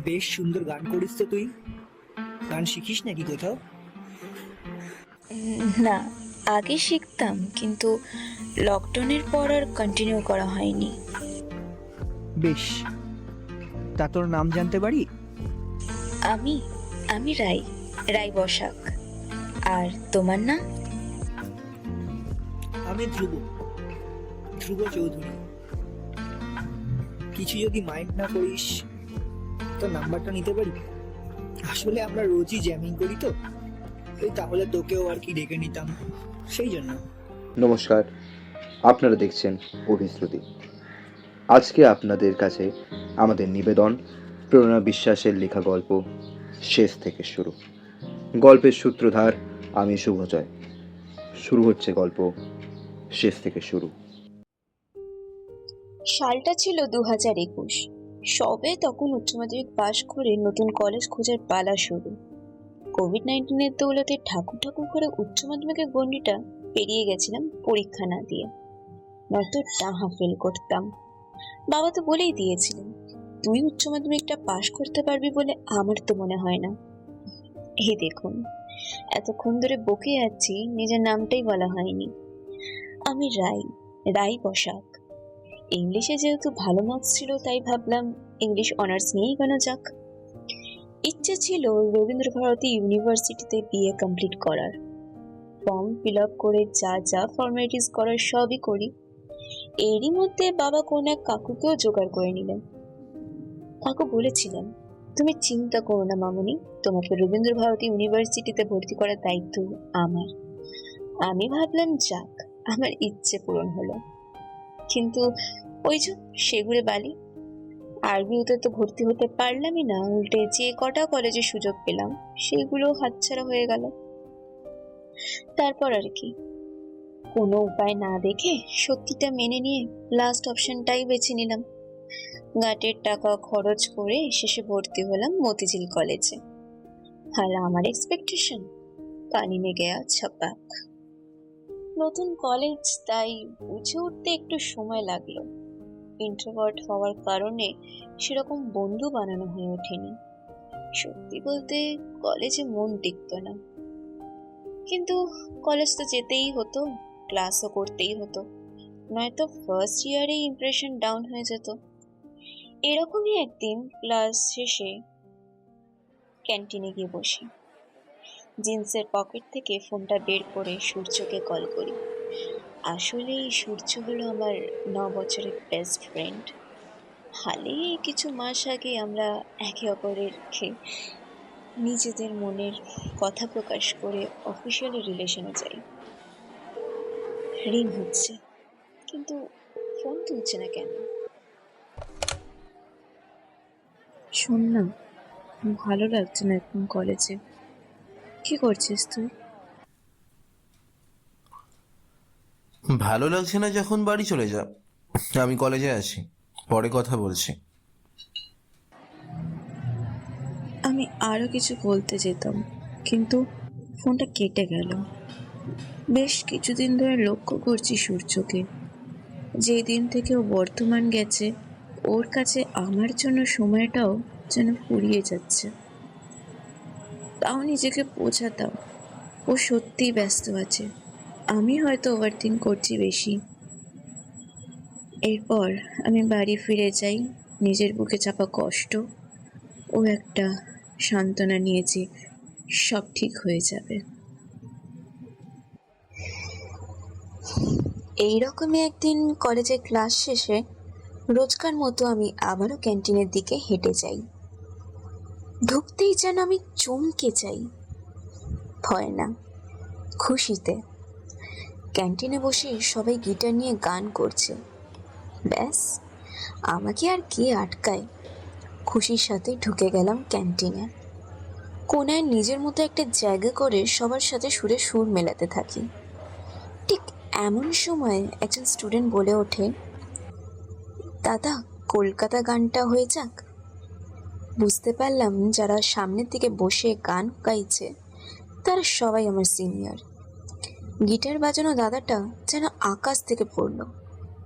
বেশ সুন্দর গান করিস তো তুই। গান শিখিস নাকি কোথাও? না, আগে শিখতাম, কিন্তু লকডাউনের পর আর কন্টিনিউ করা হয়নি। বেশ, তা তোর নাম জানতে পারি? আমি আমি রাই, রাই বসাক। আর তোমার নাম? আমি ধ্রুব, ধ্রুব চৌধুরী। কিছু যদি মাইন্ড না করিস, তোর নাম্বারটা নিতে পারি? আসলে আমরা রোজই জ্যামিং করি তো, এই তাহলে তোকেও আর কি ডেকে নিতাম, সেই জন্য। নমস্কার, আপনারা দেখছেন অভিশ্রুতি। আজকে আপনাদের কাছে আমাদের নিবেদন প্রেরণা বিশ্বাসের লেখা গল্প শেষ থেকে শুরু। গল্পের সূত্রধার আমি শুভজয়। শুরু হচ্ছে গল্প শেষ থেকে শুরু। সালটা ছিল 2021। সবে তখন উচ্চ মাধ্যমিক পাশ করে নতুন কলেজ খোঁজার পালা শুরু। কোভিড-19 দৌলতে ঠাকুর ঠাকুর করে উচ্চ মাধ্যমিকের গণ্ডিটা পেরিয়ে গেছিলাম পরীক্ষা না দিয়ে, নয়তো টাহা ফেল করতাম। বাবা তো বলেই দিয়েছিলেন, তুই উচ্চ মাধ্যমিকটা পাশ করতে পারবি বলে আমার তো মনে হয় না। এই দেখুন, এতক্ষণ ধরে বকে যাচ্ছি, নিজের নামটাই বলা হয়নি। আমি রাই, রাই বসাক। ইংলিশে যেহেতু ভালো মার্কস ছিল, তাই ভাবলাম ইংলিশ অনার্স নিয়েই কেন যাক। ইচ্ছে ছিল রবীন্দ্রভারতী ইউনিভার্সিটিতে বিএ কমপ্লিট করার। ফর্ম ফিল আপ করে যা যা ফর্মালিটিস করার সবই করি। এরই মধ্যে বাবা কোন এক কাকুকেও জোগাড় করে নিলেন। কাকু বলেছিলেন, তুমি চিন্তা করো না মামনি, তোমাকে রবীন্দ্রভারতী ইউনিভার্সিটিতে ভর্তি করার দায়িত্ব আমার। আমি ভাবলাম যাক, আমার ইচ্ছে পূরণ হলো। কিন্তু ওই যে সেগুড়ে বালি, আরবিউতে তো ভর্তি হতে পারলামই না, উল্টে যে কটা কলেজে সুযোগ পেলাম সেগুলো হাতছাড়া হয়ে গেল। তারপর আর কি, কোনো উপায় না দেখে সত্যিটা মেনে নিয়ে লাস্ট অপশনটাই বেছে নিলাম। গাটের টাকা খরচ করে শেষে ভর্তি হলাম মতিঝিল কলেজে। আর আমার এক্সপেকটেশন পানি মে গেয়া ছপাক। নতুন কলেজ, তাই বুঝে উঠতে একটু সময় লাগলো। ইন্ট্রোভার্ট হওয়ার কারণে সেরকম বন্ধু বানানো হয়ে ওঠেনি। সত্যি বলতে কলেজে মন টিকত না, কিন্তু কলেজ তো যেতেই হতো, ক্লাসও করতেই হতো, নয়তো ফার্স্ট ইয়ারে ইমপ্রেশন ডাউন হয়ে যেত। এরকমই একদিন ক্লাস শেষে ক্যান্টিনে গিয়ে বসি। জিন্সের পকেট থেকে ফোনটা বের করে সূর্যকে কল করি। আসলে সূর্য হলো আমার 9 বছরের বেস্ট ফ্রেন্ড। হালে কিছু মাস আগে আমরা একে অপরকে নিজেদের মনের কথা প্রকাশ করে অফিসিয়ালি রিলেশনে যাই। রিং হচ্ছে, কিন্তু ফোন তুলছে না কেন? শোন না, ভালো লাগছে না এখন কলেজে। কি করছিস তুই? ভালো লাগছে না যখন বাড়ি চলে যা, আমি কলেজে আছি, পরে কথা বলছি। আমি আরো কিছু বলতে যেতাম, কিন্তু ফোনটা কেটে গেল। বেশ কিছুদিন ধরে লক্ষ্য করছি সূর্যকে। যেই দিন থেকে ও বর্তমান গেছে, ওর কাছে আমার জন্য সময়টাও যেন ফুরিয়ে যাচ্ছে। তাও নিজেকে বোঝাতাম ও সত্যিই ব্যস্ত আছে, আমি হয়তো ওভারথিঙ্ক করছি বেশি। এরপর আমি বাড়ি ফিরে যাই, নিজের বুকে চাপা কষ্ট ও একটা সান্ত্বনা নিয়েছি, সব ঠিক হয়ে যাবে। এইরকমই একদিন কলেজে ক্লাস শেষে রোজকার মতো আমি আবারও ক্যান্টিনের দিকে হেঁটে যাই। ঢুকতেই যেন আমি চমকে যাই, ভয় না, খুশিতে। ক্যান্টিনে বসে সবাই গিটার নিয়ে গান করছে। ব্যাস, আমাকে আর কে আটকায়? খুশির সাথে ঢুকে গেলাম ক্যান্টিনে। কোনায় নিজের মতো একটা জায়গা করে সবার সাথে সুরে সুর মেলাতে থাকি। ঠিক এমন সময় একজন স্টুডেন্ট বলে ওঠে, দাদা, কলকাতা গানটা হয়ে যাক। বুঝতে পারলাম যারা সামনের দিকে বসে গান গাইছে তারা সবাই আমার সিনিয়র। গিটার বাজানো দাদাটা যেন আকাশ থেকে পড়লো,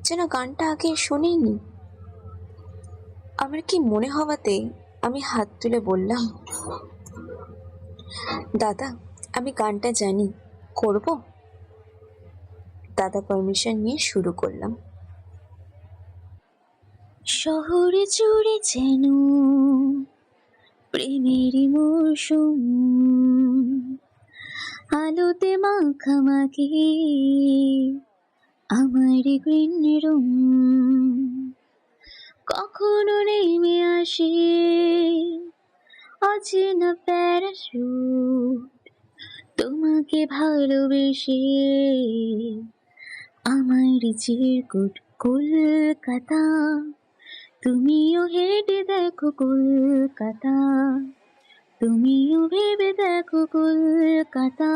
যেন গানটা আগে শোনেইনি। আমার কি মনে হওয়াতে আমি হাত তুলে বললাম, দাদা আমি গানটা জানি, করব? দাদা পারমিশন নিয়ে শুরু করলাম। শহরে জুড়ে যেন প্রেমেরই মৌসুম, আলোতে মাখামাখি আমার গ্রিন রুম, কখনো নেমে আসে অচেনা প্যারাশুট, তোমাকে ভালোবেসে আমার চিরকুট কলকাতা, তুমিও হেঁটে দেখো কলকাতা, তুমিও ভেবে দেখো কলকাতা,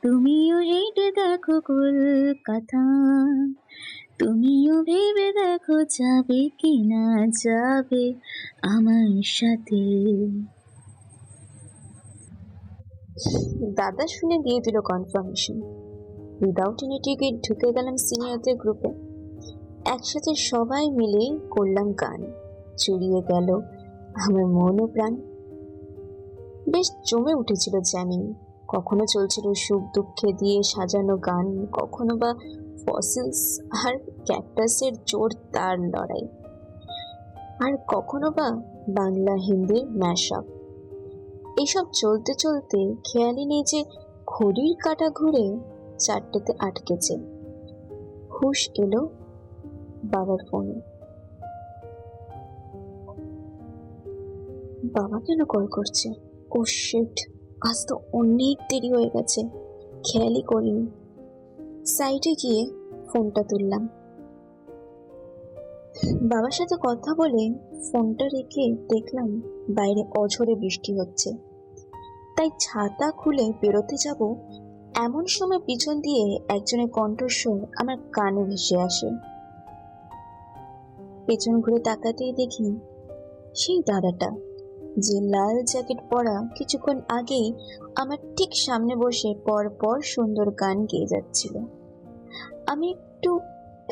তুমিও হেঁটে দেখো কলকাতা, তুমিও ভেবে দেখো যাবে কি না যাবে আমার সাথে। দাদা শুনে দিয়ে দিল কনফার্মেশন। উইদাউট এনি টিকিট ঢুকে গেলাম সিনিয়রদের গ্রুপে। একসাথে সবাই মিলে করলাম গান, জুড়িয়ে গেল আমার মন ও প্রাণ। বেশ জমে উঠেছিল জ্যামিং। কখনো চলছিল সুখ দুঃখে দিয়ে সাজানো গান, কখনো বা ফসিলস আর ক্যাকটাসের জোর তার লড়াই, আর কখনো বা বাংলা হিন্দির ম্যাশআপ। এইসব চলতে চলতে খেয়ালই নেই যে ঘড়ির কাঁটা ঘুরে 4টেতে আটকেছে। হুশ এলো বাবার ফোনে। বাবা কেন কল করছে? ও শিট, আজ তো অনেক দেরি হয়ে গেছে, খেয়ালই করিনি। সাইডে গিয়ে ফোনটা তুললাম। বাবার সাথে কথা বলে ফোনটা রেখে দেখলাম বাইরে অঝোরে বৃষ্টি হচ্ছে। তাই ছাতা খুলে বেরোতে যাব, এমন সময় পিছন দিয়ে একজনের কণ্ঠস্বর আমার কানে ভেসে আসে। পেছন ঘুরে তাকাতেই দেখি সেই দাদাটা, যে লাল জ্যাকেট পরা কিছুক্ষণ আগেই আমার ঠিক সামনে বসে পর পর সুন্দর গান গেয়ে যাচ্ছিল। আমি একটু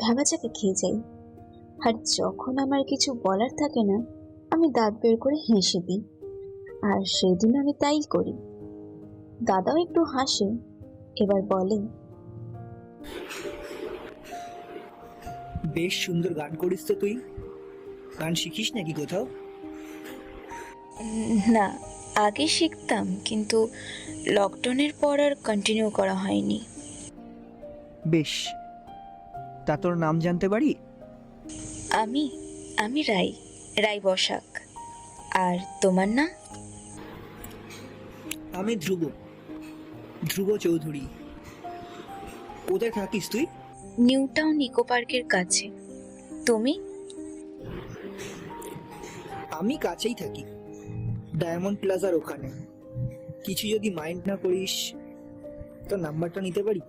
ভ্যাবাচাকা খেয়ে যাই, আর যখন আমার কিছু বলার থাকে না আমি দাঁত বের করে হেসে দিই। আর সেদিন আমি তাই করি। দাদাও একটু হাসে, এবার বলে, বেশ সুন্দর গান করিস তো তুই। গান শিখিস নাকি কোথাও? না, আগে শিখতাম কিন্তু লকডাউনের পর আর কন্টিনিউ করা হয়নি। বেশ, তা তোর নাম জানতে পারি? আমি আমি রাই, রাই বসাক। আর তোমার নাম? আমি ধ্রুব, ধ্রুব চৌধুরী। কোথায় থাকিস তুই? নিউ টাউন ইকো পার্কের কাছে। তুমি? আমি কাছেই থাকি, ডায়মন্ড প্লাজার ওখানে। কিছু যদি মাইন্ড না করিস তো নাম্বারটা নিতে পারি?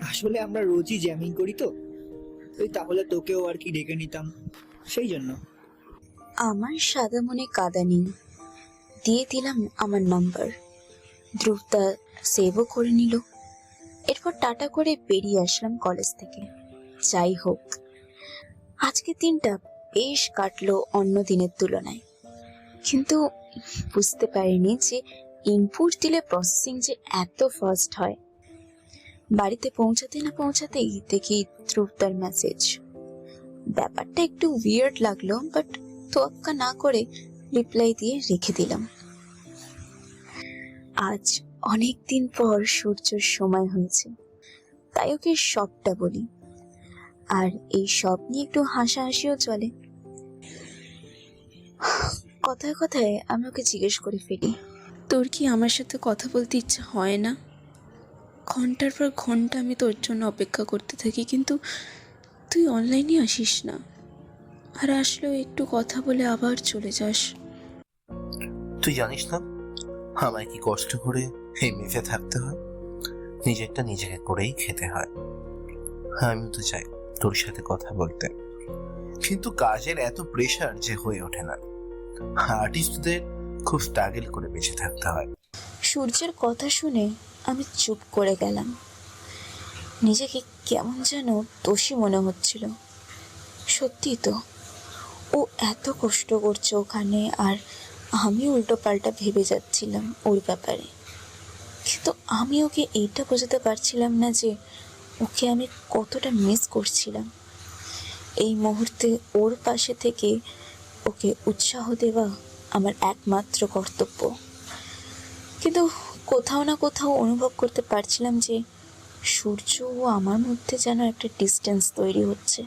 আসলে আমরা রোজই জ্যামিং করি তো, ওই তাহলে তোকেও আর কি ডেকে নিতাম, সেই জন্য। আমার সাদা মনে কাদা নেই, দিয়ে দিলাম আমার নাম্বার। ধ্রুবদা সেভও করে নিল। এরপর টাটা করে বেরিয়ে আসলাম কলেজ থেকে। যাই হোক, আজকে দিনটা বেশ কাটলো অন্য দিনের তুলনায়। কিন্তু বুঝতে পারিনি যে ইনপুট দিলে প্রসেসিং যে এত ফাস্ট হয়। বাড়িতে পৌঁছাতে না পৌঁছাতেই দেখি ধ্রুবদার মেসেজ। ব্যাপারটা একটু উইয়ার্ড লাগলো, বাট তোয়াক্কা না করে রিপ্লাই দিয়ে রেখে দিলাম। আজ অনেক দিন পর সূর্যের সময় হয়েছে, তাই ওকে সবটা বলি। আর এই সব নিয়ে একটু হাসাহাসিও চলে। কথায় কথায় আমি ওকে জিজ্ঞেস করে ফেলি, তোর কি আমার সাথে কথা বলতে ইচ্ছা হয় না? ঘন্টার পর ঘন্টা আমি তোর জন্য অপেক্ষা করতে থাকি, কিন্তু তুই অনলাইনে আসিস না। আর আসলেও একটু কথা বলে আবার চলে যাস। তুই জানিস না আমায় কি কষ্ট করে এই মেফে থাকতে হয়, নিজেরটা নিজেকে করেই খেতে হয়। আমি তো চাই তোর সাথে কথা বলতে, কিন্তু কাজের এত প্রেশার যে হয়ে ওঠে না। আর্টিস্টদের খুব স্ট্রাগল করে বেঁচে থাকতে হয়। সূর্যের কথা শুনে আমি চুপ করে গেলাম। নিজেকে কেমন যেন দোষী মনে হচ্ছিল। সত্যি তো, ও এত কষ্ট করছে ওখানে, আর আমি উল্টো পাল্টা ভেবে যাচ্ছিলাম ওর ব্যাপারে। কিন্তু আমি ওকে এইটা বোঝাতে পারছিলাম না যে ওকে আমি কতটা মিস করছিলাম। এই মুহূর্তে ওর পাশে থেকে ওকে উৎসাহ দেওয়া আমার একমাত্র কর্তব্য। কিন্তু কোথাও না কোথাও অনুভব করতে পারছিলাম যে সূর্য ও আমার মধ্যে যেন একটা ডিস্টেন্স তৈরি হচ্ছে,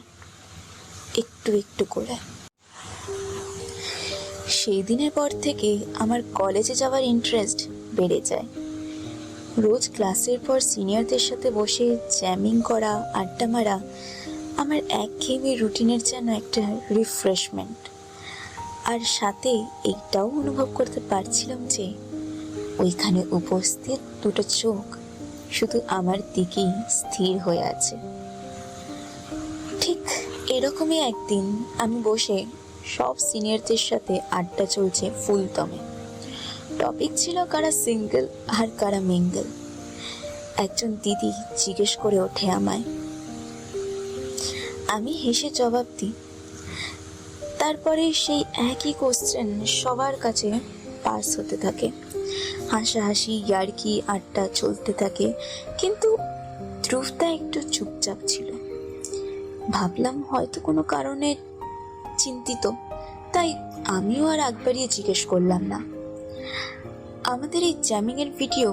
একটু একটু করে। সেই দিনের পর থেকে আমার কলেজে যাওয়ার ইন্টারেস্ট বেড়ে যায়। রোজ ক্লাসের পর সিনিয়রদের সাথে বসে জ্যামিং করা, আড্ডা মারা আমার একঘেয়েমি রুটিনের যেন একটা রিফ্রেশমেন্ট। আর সাথে এইটাও অনুভব করতে পারছিলাম যে ওইখানে উপস্থিত দুটো চোখ শুধু আমার দিকেই স্থির হয়ে আছে। ঠিক এরকমই একদিন আমি বসে সব সিনিয়রদের সাথে আড্ডা চলছে ফুল দমে। টপিক ছিল কারা সিঙ্গেল আর কারা মিঙ্গেল। একজন দিদি জিজ্ঞেস করে ওঠে আমায়, আমি হেসে জবাব দিই। তারপরে সেই একই কোশ্চেন সবার কাছে পাস হতে থাকে। হাসাহাসি, ইয়ার্কি, আড্ডা চলতে থাকে, কিন্তু ধ্রুবদা একটু চুপচাপ ছিল। ভাবলাম হয়তো কোনো কারণে চিন্তিত, তাই আমিও আর আগ বাড়িয়ে জিজ্ঞেস করলাম না। আমাদের এই জ্যামিং এর ভিডিও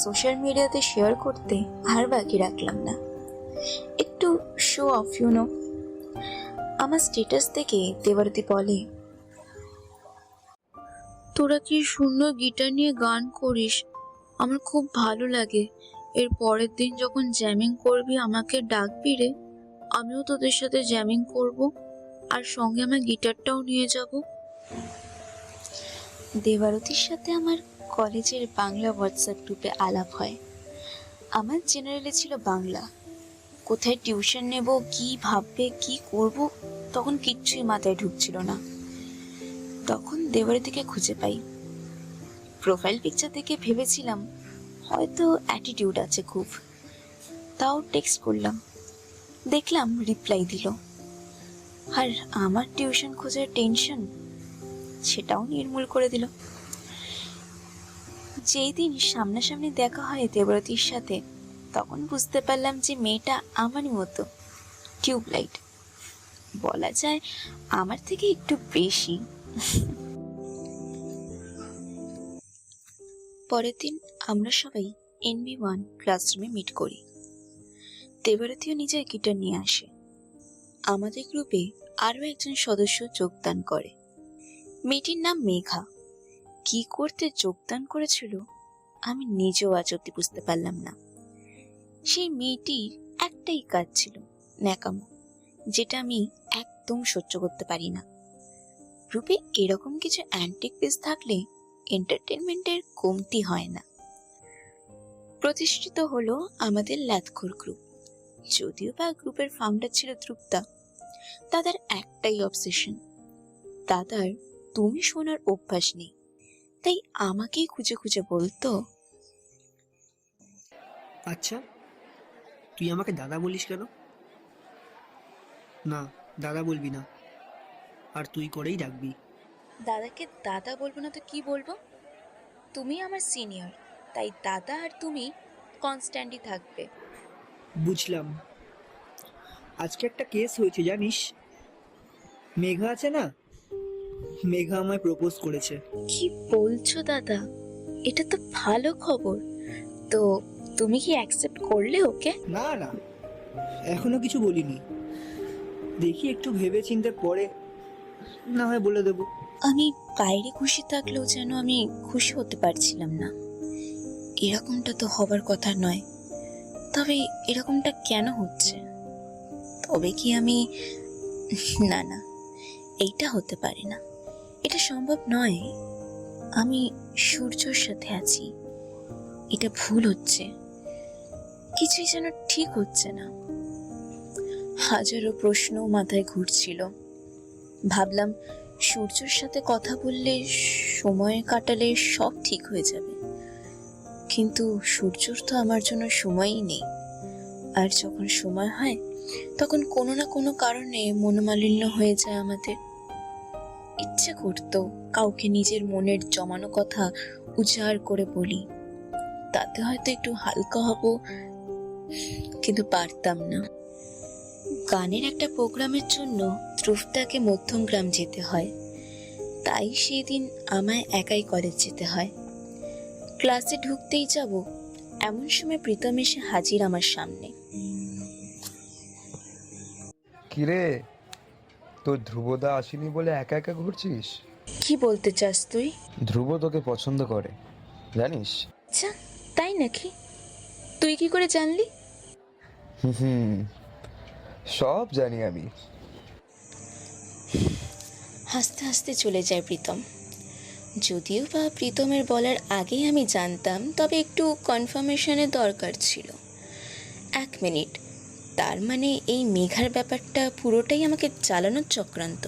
সোশ্যাল মিডিয়াতে শেয়ার করতে আর বাকি রাখলাম না, একটু শো অফ ইউনো। আমার স্ট্যাটাস দেখে দেবারতী বলে, তোরা কি সুন্দর গিটার নিয়ে গান করিস, আমার খুব ভালো লাগে। এর পরের দিন যখন জ্যামিং করবি আমাকে ডাকবি রে, আমিও তোদের সাথে জ্যামিং করব, আর সঙ্গে আমার গিটারটাও নিয়ে যাব। দেবারতীর সাথে আমার কলেজের বাংলা হোয়াটসঅ্যাপ গ্রুপে আলাপ হয়। আমার জেনারেলে ছিল বাংলা। কোথায় টিউশন নেব, কি ভাববে, কি করব, তখন কিচ্ছুই মাথায় ঢুকছিল না। তখন দেবারতীকে খুঁজে পাই। প্রোফাইল পিকচার দেখে ভেবেছিলাম হয়তো অ্যাটিটিউড আছে খুব, তাও টেক্সট করলাম। দেখলাম রিপ্লাই দিল, আর আমার টিউশন খোঁজার টেনশন সেটাও নির্মূল করে দিল। যেই দিন সামনাসামনি দেখা হয় দেবরতীর সাথে, তখন বুঝতে পারলাম যে মেয়েটা আমারই মতো টিউবলাইট, বলা যায় আমার থেকে একটু বেশি। পরের দিন আমরা সবাই NB1 ক্লাসরুমে মিট করি। দেবরতীও নিজের গিটার নিয়ে আসে। আমাদের গ্রুপে আরো একজন সদস্য যোগদান করে। মেয়েটির নাম মেঘা। কি করতে যোগদান করেছিল আমি নিজেও আজ অব্দি বুঝতে পারলাম না। সেই মেয়েটির একটাই কাজ ছিল ন্যাকামো, যেটা আমি একদম সহ্য করতে পারি না। গ্রুপে এরকম কিছু অ্যান্টিক পিস থাকলে এন্টারটেনমেন্টের কমতি হয় না। প্রতিষ্ঠিত হলো আমাদের ল্যাথখোর গ্রুপ। যদিও বা গ্রুপের ফাউন্ডার ছিল ধ্রুবদা, দাদার একটাই অবসেশন, দাদার তুমি শোনার অভ্যাস নেই, তাই আমাকেই খুঁজে খুঁজে বলতো, আচ্ছা তুই আমাকে দাদা বলিস কেন? না, দাদা বলবি না, আর তুই করেই ডাকবি। দাদাকে দাদা বলবো না তো কি বলবো? তুমি আমার সিনিয়র, তাই দাদা আর তুমি কনস্ট্যান্টই থাকবে। বুঝলাম। আজকে একটা কেস হয়েছে জানিস? মেঘা আছে না, মেঘা আমায় প্রপোজ করেছে। কি বলছো দাদা? এটা তো ভালো খবর। তো তুমি কি অ্যাকসেপ্ট করলে ওকে? না না, এখনো কিছু বলিনি, দেখি একটু ভেবে চিন্তে পরে না হয় বলে দেবো। আমি বাইরে খুশি থাকলেও যেন আমি খুশি হতে পারছিলাম না। এরকমটা তো হবার কথা নয়, তবে এরকমটা কেন হচ্ছে? তবে কি আমি, না না, এইটা হতে পারে না, এটা সম্ভব নয়। আমি সূর্যর সাথে আছি, এটা ভুল হচ্ছে, কিছুই যেন ঠিক হচ্ছে না। হাজারো প্রশ্ন মাথায় ঘুরছিল। ভাবলাম সূর্যর সাথে কথা বললে, সময় কাটালে সব ঠিক হয়ে যাবে, কিন্তু সূর্যর তো আমার জন্য সময়ই নেই। আর যখন সময় হয় তখন কোনো না কোনো কারণে মনোমালিন্য হয়ে যায় আমাদের। ইচ্ছে করতো কাউকে নিজের মনের জমানো কথা উজাড় করে বলি, তাতে হয়তো একটু হালকা হব, কিন্তু পারতাম না। গানের একটা প্রোগ্রামের জন্য ধ্রুবতাকে মধ্যমগ্রাম যেতে হয়, তাই সেদিন আমায় একাই কলেজ যেতে হয়। ক্লাসে ঢুকতেই যাব এমন সময় প্রীতম এসে হাজির আমার সামনে। কিরে, তোর ধ্রুবদা আসেনি বলে একা একা ঘুরছিস? কি বলতে চাস তুই? ধ্রুব তোকে পছন্দ করে, জানিস? আচ্ছা, তাই নাকি? তুই কি করে জানলি? হুম, সব জানি আমি। হাসতে হাসতে চলে যায় প্রীতম। যদিও বা প্রীতমের বলার আগেই আমি জানতাম, তবে একটু কনফার্মেশনের দরকার ছিল। 1 মিনিট, তার মানে এই মেঘার ব্যাপারটা পুরোটাই আমাকে চালানোর চক্রান্ত।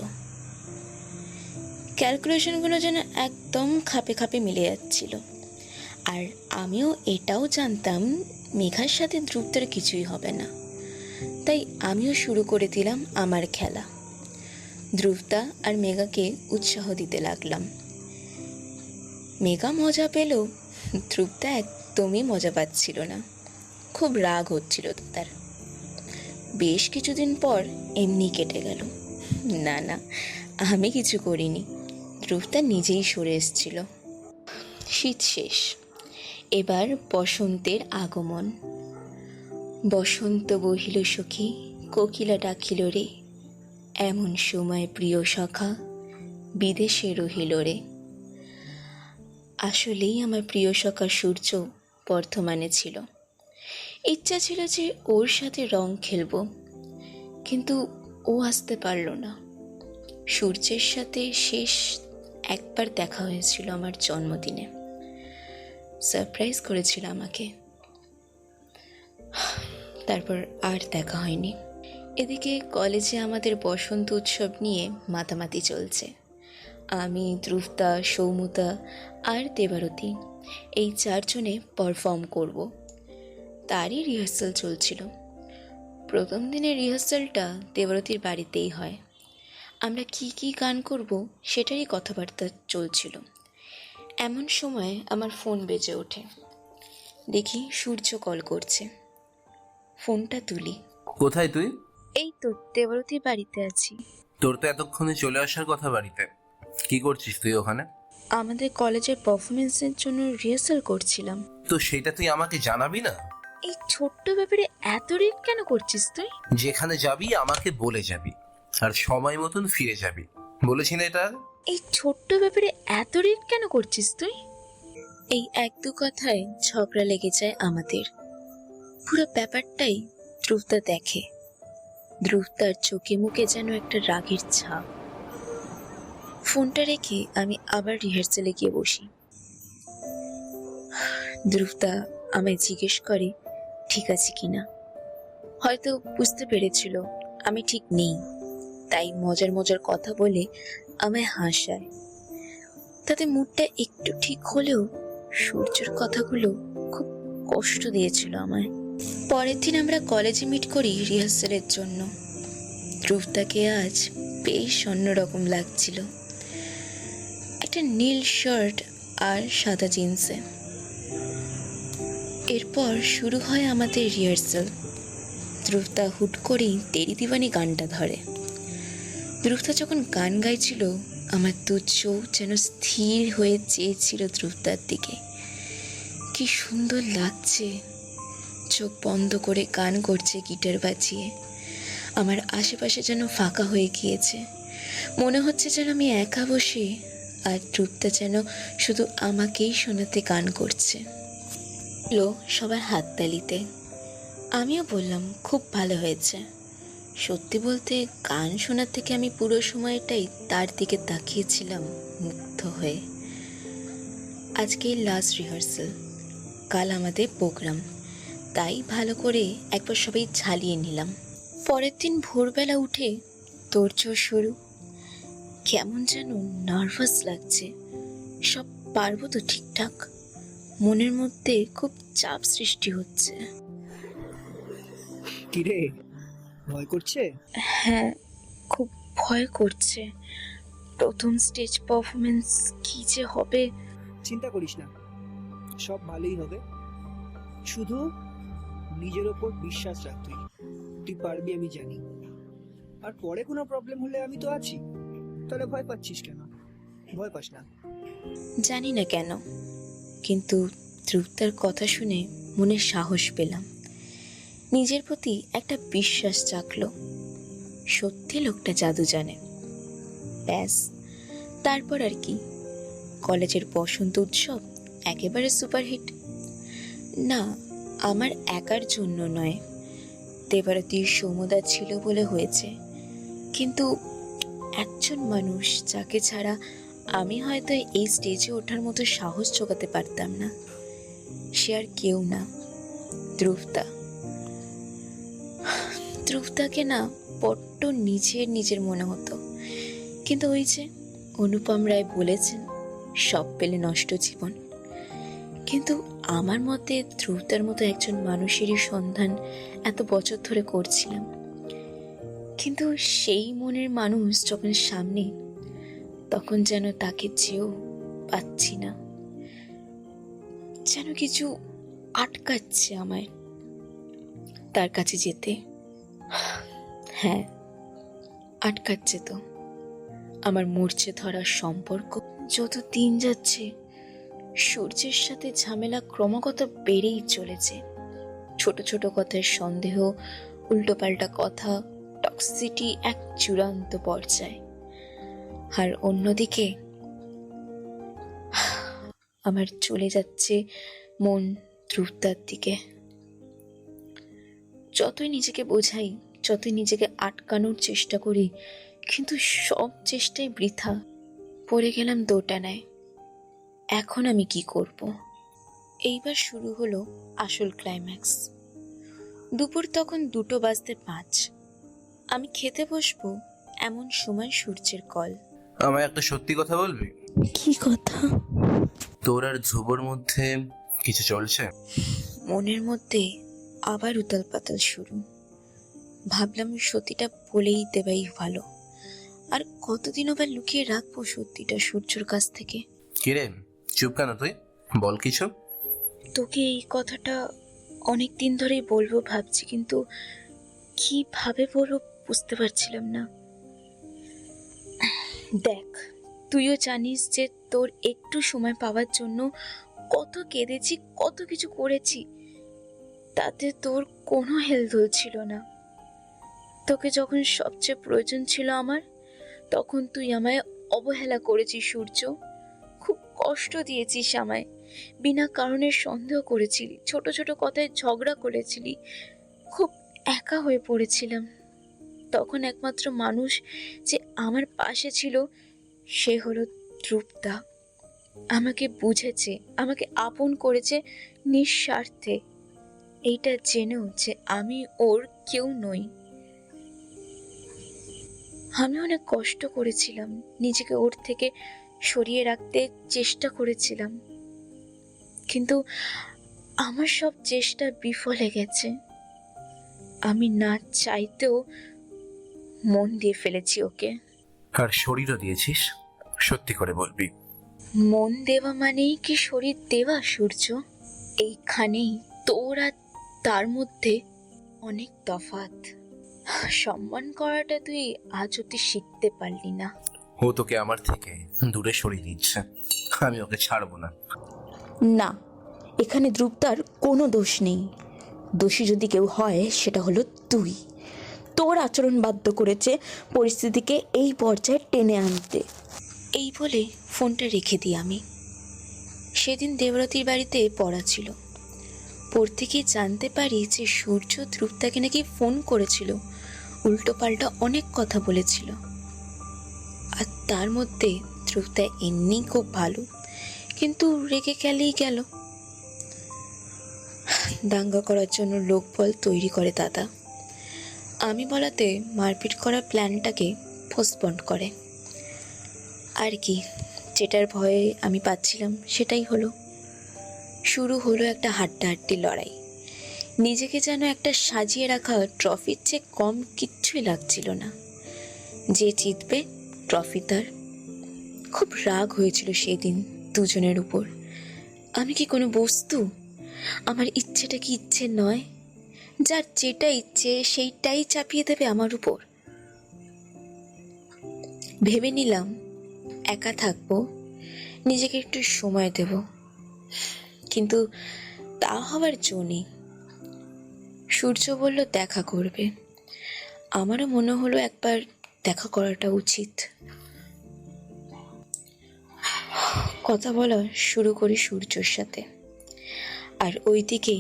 ক্যালকুলেশনগুলো যেন একদম খাপে খাপে মিলে যাচ্ছিল। আর আমিও এটাও জানতাম মেঘার সাথে ধ্রুবতার কিছুই হবে না, তাই আমিও শুরু করে দিলাম আমার খেলা। ধ্রুবতা আর মেঘাকে উৎসাহ দিতে লাগলাম। মেঘা মজা পেল, ধ্রুবতা একদমই মজা পাচ্ছিল না, খুব রাগ হচ্ছিল তার। বেশ কিছুদিন পর এমনি কেটে গেল। না না, আমি কিছু করিনি, ধ্রুবতা নিজেই সরে এসেছিল। শীত শেষ, এবার বসন্তের আগমন। বসন্ত বহিল সখী, কোকিলা ডাকিল রে, এমন সময় প্রিয় সখা বিদেশে রহিল রে। আসলেই আমার প্রিয় সখা সূর্য বর্ধমানে ছিল। ইচ্ছা ছিল যে ওর সাথে রং খেলবো, কিন্তু ও আসতে পারল না। সূর্যের সাথে শেষ একবার দেখা হয়েছিল আমার জন্মদিনে, সারপ্রাইজ করেছিল আমাকে, তারপর আর দেখা হয়নি। এদিকে কলেজে আমাদের বসন্ত উৎসব নিয়ে মাতামাতি চলছে। আমি, ধ্রুবতা, সৌমুতা আর দেবারতী, এই 4 জনে পারফর্ম করব। তারই রিহার্সাল চলছিল। প্রথম দিনের রিহার্সালটা দেবারতীর বাড়িতেই হয়। আমরা কি কি গান করব সেটারই কথাবার্তা চলছিল। এমন সময় আমার ফোন বেজে ওঠে। দেখি সূর্য কল করছে। ফোনটা তুলি। কোথায় তুই? এই তো দেবারতীর বাড়িতে আছি। তোর তো এতক্ষণে চলে আসার কথা বাড়িতে। কি করছিস তুই ওখানে? আমাদের কলেজের পারফরমেন্সের জন্য রিহার্সাল করছিলাম। তো সেটা তুই আমাকে জানাবি না? এই ছোট্ট ব্যাপারে এত রেট কেন করছিস তুই? যেখানে যাবি আমাকে বলে যাবি, আর সময় মতন ফিরে যাবি। বলেছি না এটা? এই ছোট্ট ব্যাপারে এত রেট কেন করছিস তুই? এই 1-2 কথায় ঝগড়া লেগে যায় আমাদের। পুরো ব্যাপারটাই ধ্রুবতা দেখে। ধ্রুবতার চোখে মুখে যেন একটা রাগের ছাপ। ফোনটা রেখে আমি আবার রিহার্সালে গিয়ে বসি। ধ্রুবতা আমায় জিজ্ঞেস করে ঠিক আছে কিনা। হয়তো বুঝতে পেরেছিল আমি ঠিক নেই, তাই মজার মজার কথা বলে আমায় হাসায়। তাতে মুডটা একটু ঠিক হলেও সূর্যের কথাগুলো খুব কষ্ট দিয়েছিল আমায়। পরের দিন আমরা কলেজে মিট করি রিহার্সালের জন্য। ধ্রুবতাকে আজ বেশ অন্যরকম লাগছিল, একটা নীল শার্ট আর সাদা জিন্সে। এরপর শুরু হয় আমাদের রিহার্সাল। ধ্রুবতা হুট করেই তেরি দিওয়ানি গানটা ধরে। ধ্রুবতা যখন গান গাইছিল আমার 2 চোখ যেন স্থির হয়ে চেয়েছিল ধ্রুবতার দিকে। কি সুন্দর লাগছে, চোখ বন্ধ করে গান করছে গিটার বাজিয়ে। আমার আশেপাশে যেন ফাঁকা হয়ে গিয়েছে, মনে হচ্ছে যেন আমি একা বসে, আর ধ্রুবতা যেন শুধু আমাকেই শোনাতে গান করছে। সবার হাততালিতে। আমিও বললাম খুব ভালো হয়েছে। সত্যি বলতে গান শোনার থেকে আমি পুরো সময়টাই তার দিকে তাকিয়েছিলাম মুগ্ধ হয়ে। আজকে লাস্ট রিহার্সাল, কাল আমাদের প্রোগ্রাম, তাই ভালো করে একবার সবাই ঝালিয়ে নিলাম। পরের দিন ভোরবেলা উঠে তোড়জোড় শুরু। কেমন যেন নার্ভাস লাগছে, সব পারবো তো ঠিকঠাক? মনের মধ্যে খুব চাপ সৃষ্টি হচ্ছে। কিরে, ভয় করছে? হ্যাঁ, খুব ভয় করছে। প্রথম স্টেজ পারফরমেন্স কি যে হবে। চিন্তা করিস না, সব ভালোই হবে। শুধু নিজের ওপর বিশ্বাস রাখ, তুই পারবি, আমি জানি। আর পরে কোনো প্রবলেম হলে আমি তো আছি। তাহলে ভয় পাচ্ছিস কেন? ভয় পাস না। জানি না কেন, কিন্তু ধ্রুবতার কথা শুনে মনে সাহস পেলাম, নিজের প্রতি একটা বিশ্বাস জাগলো। সত্যি লোকটা জাদু জানে। ব্যাস, তারপর আর কি, কলেজের বসন্ত উৎসব একেবারে সুপারহিট। না, আমার একার জন্য নয়, দেবারতী সৌমদা ছিল বলে হয়েছে। কিন্তু একজন মানুষ যাকে ছাড়া আমি হয়তো এই স্টেজে ওঠার মতো সাহস জোগাতে পারতাম না, সে আর কেউ না, ধ্রুবদা। ধ্রুবদাকে না বড্ড নিজের মনে হতো, কিন্তু ওই যে অনুপম রায় বলেছেন, সব পেলে নষ্ট জীবন। কিন্তু আমার মতে ধ্রুবদার মতো একজন মানুষেরই সন্ধান এত বছর ধরে করছিলাম। কিন্তু সেই মনের মানুষ যখন সামনে, তখন যেন তাকে চেয়েও পাচ্ছি না, যেন কিছু আটকাচ্ছে আমায় তার কাছে যেতে। হ্যাঁ, আটকাচ্ছে তো। আমার মরচে ধরা সম্পর্ক যত দিন যাচ্ছে, সূর্যের সাথে ঝামেলা ক্রমাগত বেড়েই চলেছে। ছোট ছোট কথার সন্দেহ, উল্টোপাল্টা কথা, টক্সিসিটি এক চূড়ান্ত পর্যায়ে। আর অন্যদিকে আমার চলে যাচ্ছে মন ধ্রুবতার দিকে। যতই নিজেকে বোঝাই, যতই নিজেকে আটকানোর চেষ্টা করি, কিন্তু সব চেষ্টাই বৃথা। পড়ে গেলাম দোটানায়। এখন আমি কি করব? এইবার শুরু হলো আসল ক্লাইম্যাক্স। দুপুর তখন 2:05। আমি খেতে বসবো এমন সময় সূর্যের কল। আমায় একটা সত্যি কথা বলবি? কি কথা? তোর আর ধ্রুবর মধ্যে কিছু চলছে? মনের মধ্যে আবার উতাল পাতাল শুরু। ভাবলাম সত্যিটা বলেই দেবাই ভালো। আর কতদিন আবার লুকিয়ে রাখবো সত্যিটা সূর্যর কাছ থেকে? কিরে, চুপ কেন তুই? বল কিছু। তোকে এই কথাটা অনেক দিন ধরেই বলবো ভাবছি, কিন্তু কিভাবে বলবো বুঝতে পারছিলাম না। দেখ, তুইও জানিস যে তোর একটু সময় পাওয়ার জন্য কত কেঁদেছি, কত কিছু করেছি, তাতে তোর কোনো হেলদোল ছিল না। তোকে যখন সবচেয়ে প্রয়োজন ছিল আমার, তখন তুই আমায় অবহেলা করেছিস সূর্য। খুব কষ্ট দিয়েছিস আমায়, বিনা কারণে সন্দেহ করেছিলি, ছোট ছোট কথায় ঝগড়া করেছিলি। খুব একা হয়ে পড়েছিলাম। তখন একমাত্র মানুষ যে আমার পাশে ছিল, সে হলো ধ্রুবদা। আমাকে বুঝেছে, আমাকে আপন করেছে নিঃস্বার্থে, এইটা জেনেও যে আমি ওর কেউ নই। আমি অনেক কষ্ট করেছিলাম, নিজেকে ওর থেকে সরিয়ে রাখতে চেষ্টা করেছিলাম, কিন্তু আমার সব চেষ্টা বিফলে গেছে। আমি না চাইতেও মন দিয়ে ফেলেছি ওকে। আর শরীরও দিয়েছিস? সত্যি করে বলবি? মন দেওয়া মানেই কি শরীর দেওয়া সূর্য? এইখানেই তোর আর তার মধ্যে অনেক তফাৎ। সম্মান করাটা তুই আজ অব্দি শিখতে পারলি না। ও তোকে আমার থেকে দূরে সরিয়ে দিচ্ছে, আমি ওকে ছাড়বো না। না, এখানে ধ্রুবতার কোনো দোষ নেই। দোষী যদি কেউ হয়, সেটা হলো তুই। তোর আচরণ বাধ্য করেছে পরিস্থিতিকে এই পর্যায়ে টেনে আনতে। এই বলে ফোনটা রেখে দিই আমি। সেদিন দেবরতীর বাড়িতে পড়া ছিল। পড়তে গিয়ে জানতে পারি যে সূর্য ধ্রুবতাকে নাকি ফোন করেছিল, উল্টোপাল্টা অনেক কথা বলেছিল। আর তার মধ্যে ধ্রুবতা এমনি খুব ভালো, কিন্তু রেগে গেলেই গেল। দাঙ্গা করার জন্য লোকবল তৈরি করে দাদা। আমি বলাতে মারপিট করার প্ল্যানটাকে পোস্টপন্ড করে। আর কি, যেটার ভয়ে আমি পাচ্ছিলাম সেটাই হলো। শুরু হলো একটা হাড্ডাহাড্ডি লড়াই। নিজেকে যেন একটা সাজিয়ে রাখা ট্রফির চেয়ে কম কিচ্ছুই লাগছিল না। যে জিতবে ট্রফি তার, খুব রাগ হয়েছিল সেদিন দুজনের উপর। আমি কি কোনো বস্তু? আমার ইচ্ছেটা কি ইচ্ছে নয়? যার যেটা ইচ্ছে সেইটাই চাপিয়ে দেবে আমার উপর। ভেবে নিলাম একা থাকবো, নিজেকে একটু সময় দেব, কিন্তু তা হওয়ার জো নেই। সূর্য বলল দেখা করবে, আমারও মনে হলো একবার দেখা করাটা উচিত। কথা বলা শুরু করি সূর্যর সাথে, আর ওইদিকে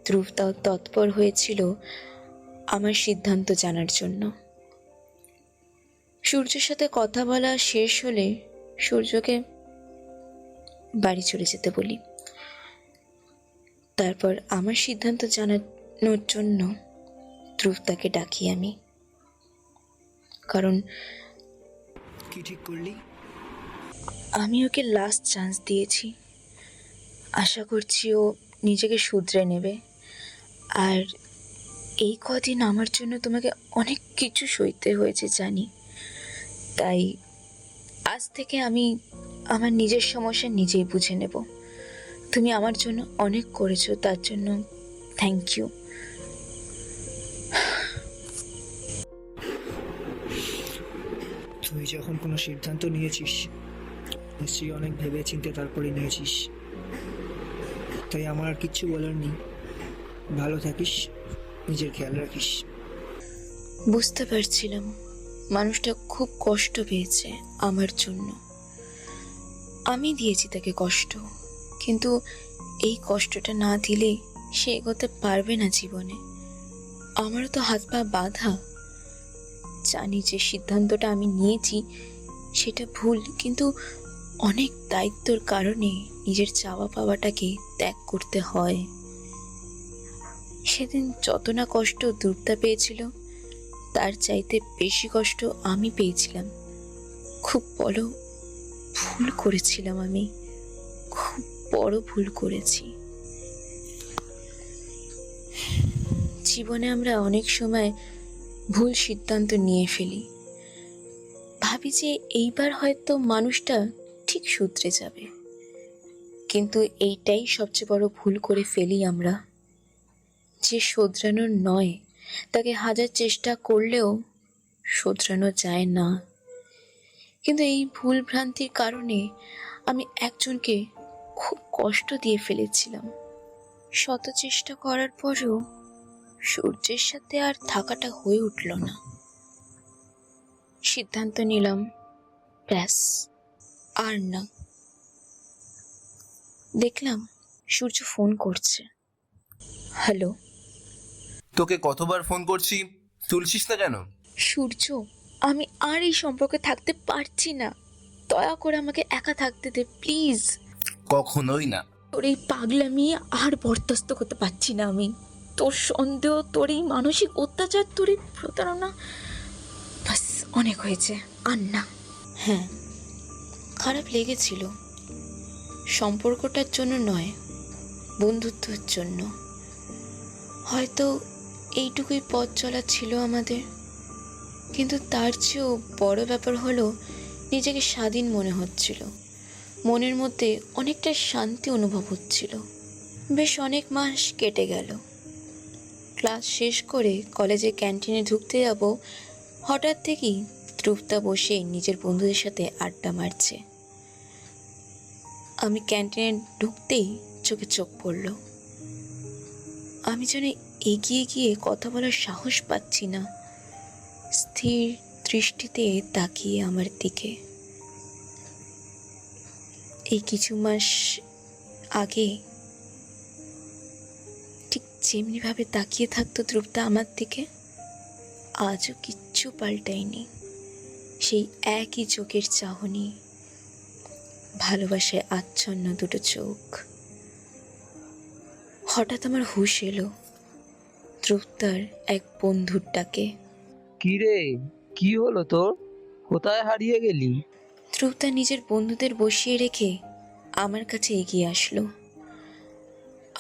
ধ্রুবতাও তৎপর হয়েছিল আমার সিদ্ধান্ত জানার জন্য। সূর্যের সাথে কথা বলা শেষ হলে সূর্যকে বাড়ি চলে যেতে বলি। তারপর আমার সিদ্ধান্ত জানানোর জন্য ধ্রুবতাকে ডাকি আমি, কারণ কি ঠিক করলি? আমি ওকে লাস্ট চান্স দিয়েছি। আশা করছি ও নিজেকে শুধরে নেবে। আর এই কদিন আমার জন্য তোমাকে অনেক কিছু সইতে হয়েছে জানি, তাই আজ থেকে আমি আমার নিজের সমস্যা নিজেই বুঝে নেব। তুমি আমার জন্য অনেক করেছো, তার জন্য থ্যাংক ইউ। তুই যখন কোনো সিদ্ধান্ত নিয়েছিস নিশ্চয়ই অনেক ভেবে চিন্তে তারপরে নিয়েছিস, তাই আমার আর কিচ্ছু বলার নেই। ভালো থাকিস, নিজের খেয়াল রাখিস। বুঝতে পারছিলাম মানুষটা খুব কষ্ট পেয়েছে আমার জন্য। আমি দিয়েছি তাকে কষ্ট, কিন্তু এই কষ্টটা না দিলে সে এগোতে পারবে না জীবনে। আমারও তো হাত পা বাঁধা। জানি যে সিদ্ধান্তটা আমি নিয়েছি সেটা ভুল, কিন্তু অনেক দায়িত্বর কারণে নিজের চাওয়া পাওয়াটাকে ত্যাগ করতে হয়। সেদিন যত না কষ্ট ধ্রুবতা পেয়েছিল তার চাইতে বেশি কষ্ট আমি পেয়েছিলাম। খুব বড় ভুল করেছিলাম আমি, খুব বড় ভুল করেছি। জীবনে আমরা অনেক সময় ভুল সিদ্ধান্ত নিয়ে ফেলি, ভাবি যে এইবার হয়তো মানুষটা ঠিক শুধরে যাবে, কিন্তু এইটাই সবচেয়ে বড় ভুল করে ফেলি আমরা। যে শোধরানোর নয় তাকে হাজার চেষ্টা করলেও শোধরানো যায় না। কিন্তু এই ভুল ভ্রান্তির কারণে আমি একজনকে খুব কষ্ট দিয়ে ফেলেছিলাম। শত চেষ্টা করার পরেও সূর্যের সাথে আর থাকাটা হয়ে উঠল না। সিদ্ধান্ত নিলাম, ব্যাস আর না। দেখলাম সূর্য ফোন করছে। হ্যালো। তোকে কতবার ফোন করছি, তুলছিস না কেন? সূর্য, আমি আর এই সম্পর্কে থাকতে পারছি না, দয়া করে আমাকে একা থাকতে দে প্লিজ। কখনোই না। তোর এই পাগলামি আর বরদাস্ত করতে পারছি না আমি। তোর সন্দেহ, তোর এই মানসিক অত্যাচার, তোর এই প্রতারণা, বাস অনেক হয়েছে, আর না। হ্যাঁ, খারাপ লেগেছিল, সম্পর্কটার জন্য নয়, বন্ধুত্বের জন্য। হয়তো এইটুকুই পথ চলা ছিল আমাদের, কিন্তু তার চেয়েও বড় ব্যাপার হলো নিজেকে স্বাধীন মনে হচ্ছিল। মনের মধ্যে অনেকটা শান্তি অনুভব হচ্ছিল। বেশ অনেক মাস কেটে গেল। ক্লাস শেষ করে কলেজে ক্যান্টিনে ঢুকতে যাব, হঠাৎ থেকেই ধ্রুবতা বসে নিজের বন্ধুদের সাথে আড্ডা মারছে। আমি ক্যান্টিনে ঢুকতেই চোখে চোখ পড়ল। আমি যেন এগিয়ে গিয়ে কথা বলার সাহস পাচ্ছি না। স্থির দৃষ্টিতে তাকিয়ে আমার দিকে। এই কিছু মাস আগে ঠিক যেমনিভাবে তাকিয়ে থাকতো ধ্রুবতা আমার দিকে, আজও কিচ্ছু পাল্টায়নি। সেই একই চোখের চাহনি, ভালোবাসায় আচ্ছন্ন দুটো চোখ। হঠাৎ আমার হুঁশ এলো ধ্রুবতার এক বন্ধুর ডাকে। কি রে, কি হলো তোর? কোথায় হারিয়ে গেলি? ধ্রুবতা নিজের বন্ধুদের বসিয়ে রেখে আমার কাছে এগিয়ে আসলো।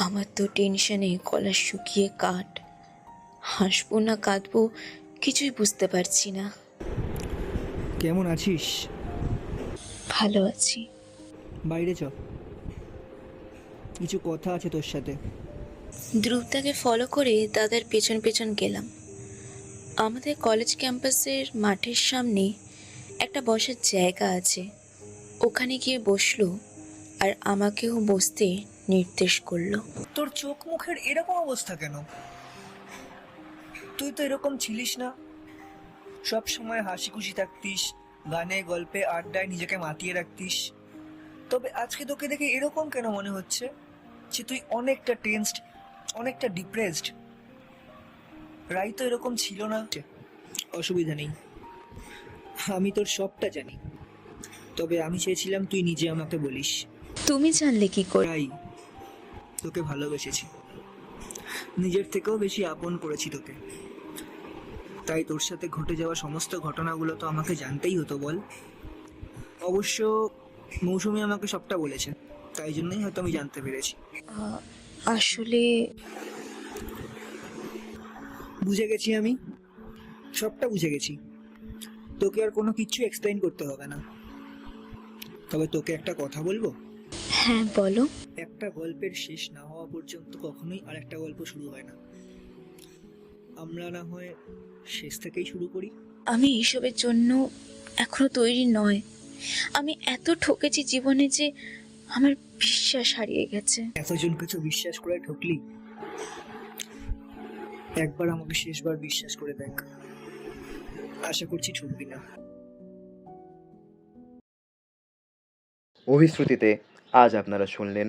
আমার তো টেনশনে গলা শুকিয়ে কাঠ। হাসবো না কাঁদবো কিছুই বুঝতে পারছি না। কেমন আছিস? ভালো আছি। বাইরে চ, কিছু কথা আছে তোর সাথে। ধ্রুবদাকে ফলো করে দাদার পেছন পেছন গেলাম। আমাদের কলেজ ক্যাম্পাসের মাঠের সামনে একটা বসার জায়গা আছে, ওখানে গিয়ে বসলো আর আমাকেও বসতে নির্দেশ করলো। তোর চোখ মুখের এরকম অবস্থা কেন? তুই তো এরকম ছিলিস না, সব সময় হাসি খুশি থাকতিস, গানে গল্পে আড্ডায় নিজেকে মাতিয়ে রাখতিস। তবে আজকে তোকে দেখে এরকম কেন মনে হচ্ছে যে তুই অনেকটা টেন্সড, অনেকটা ডিপ্রেসড? রাই তো এরকম ছিল না। অসুবিধা নেই, আমি তোর সবটা জানি, তবে আমি চেয়েছিলাম তুই নিজে আমাকে বলিস। তুমি জানলে কি করে? রাই, তোকে ভালোবেসেছি, নিজের থেকেও বেশি আপন করেছি তোকে। তাই তোর সাথে ঘটে যাওয়া সমস্ত ঘটনাগুলো তো আমাকে জানতেই হতো, বল? অবশ্য মৌসুমি আমাকে সবটা বলেছে, তাই জন্যই হয়তো আমি জানতে পেরেছি। আসলে বুঝে গেছি, আমি সবটা বুঝে গেছি। তোকে আর কোনো কিছু এক্সপ্লেইন করতে হবে না। তবে তোকে একটা কথা বলবো। হ্যাঁ বলো। একটা গল্পের শেষ না হওয়া পর্যন্ত কখনোই আর একটা গল্প শুরু হয় না। আমরা না হয় শেষ থেকেই শুরু করি। আমি এইসবের জন্য এখনো তৈরি নয়। আমি এত ঠকেছি জীবনে যে আমার বিশ্বাস হারিয়ে গেছে। এতজন কিছু বিশ্বাস করে ঠকলি, একবার আমাকে শেষবার বিশ্বাস করে দেখ, আশা করছি ঠকবি না। অভিশ্রুতিতে আজ আপনারা শুনলেন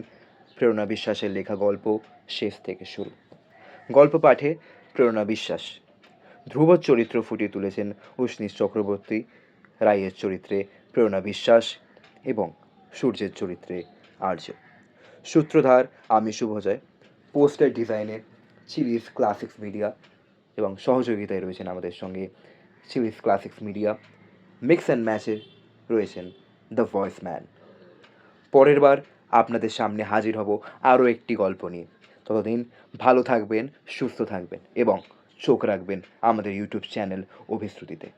প্রেরণা বিশ্বাসের লেখা গল্প শেষ থেকে শুরু। গল্প পাঠে প্রেরণা বিশ্বাস, ধ্রুবর চরিত্র ফুটিয়ে তুলেছেন উষ্ণীশ চক্রবর্তী, রায়ের চরিত্রে প্রেরণা বিশ্বাস এবং সূর্যের চরিত্রে আর্য। সূত্রধার আমি শুভজয়, পোস্টার ডিজাইনে চিলিস ক্লাসিক্স মিডিয়া এবং সহযোগিতায় রয়েছেন আমাদের সঙ্গে Chillies classics media. Mix and ম্যাচে রয়েছেন দ্য ভয়েস ম্যান। পরের বার আপনাদের সামনে হাজির হব আরও একটি গল্প নিয়ে। ততদিন ভালো থাকবেন, সুস্থ থাকবেন এবং চোখ রাখবেন আমাদের ইউটিউব চ্যানেল অভিশ্রুতিতে।